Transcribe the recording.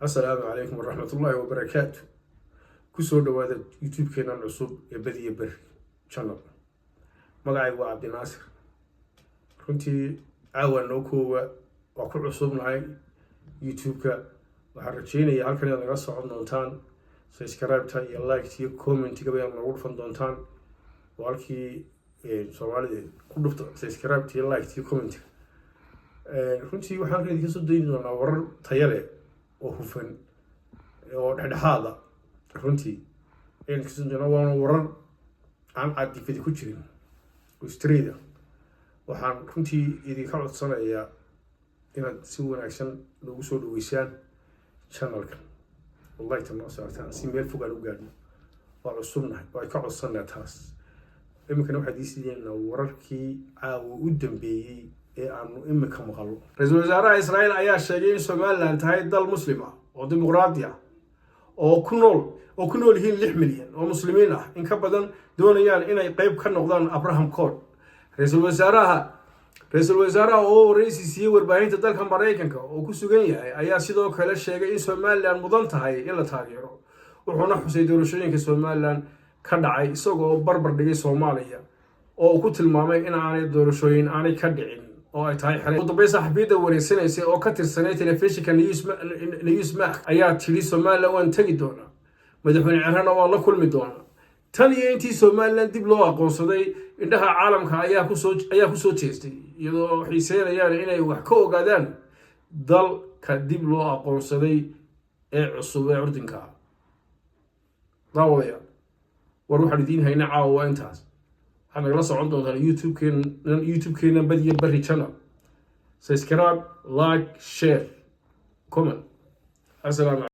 السلام عليكم ورحمة الله وبركاته. كسر دوادة يوتيوب كنا العصوب يبدي يبر channel. مقعي وعبد الناصر. كنتي أول نوكو وكل عصوبنا هاي يوتيوب كا وحرجيني يالكني أنا قصة عن دونتان. سبسكرايب تاي لايك تي كومنت تقبل أنا أقول فن دونتان. والكي سوالي كل سبسكرايب تي لايك تي كومنت. كنتي وحرجيني كسر دين أنا ورر تياري. وهفن هذا runtii in kasoo waan warar aan caadi fidi ku jirin Australia waxaan runtii idinka codsanayaa inaad si wanaagsan ugu soo dhaweysaan channelka wallahi tanoo saartaan si meel fog aan u gaadhno waa cusubnahay waa ka codsanaa taas imikana waxaad isiiyeen wararkii caawa u dambeeyay ee aanu imika maqalno ra'iisul wasaaraha Israa'iil ayaa sheegay in Somaliland tahay dal muslim ah oo dimuqraadi ah oo ku nool yihiin 6 milyan oo muslimiin ah in ka badan doonayaan inay qayb ka noqdaan Abraham Code ra'iisul wasaaraha oo ra'iisul warbaahinta dalka Mareykanka oo ku sugan yahay ayaa sidoo kale sheegay in Somaliland mudan tahay in la taageero wuxuuna xusay doorashooyinka Somaliland ka dhacay isagoo barbar dhigay Soomaaliya oo ku tilmaamay in aanay doorashooyin aanay ka dhicin oo ay tahay xalay wadamada saxaafiyada wareysanaysa oo ka tirsanay telefishinka Newsmax ayaa tiri Somaliland waan tagi doonaa madaxweyne Cirana waa la kulmi doonaa tan iyo intii Somaliland dib loo aqoonsaday indhaha caalamka ayaa ku soo jeestay iyadoo xiiseynayaan inay wax ka ogaadaan dalka dib loo aqoonsaday ee cusub ee Urdinka daawaya war waxaan idin haynaa caawa intaas أنا جالس عندهم على يوتيوب كنا بدي بري channel subscribe like share comment السلام عليكم.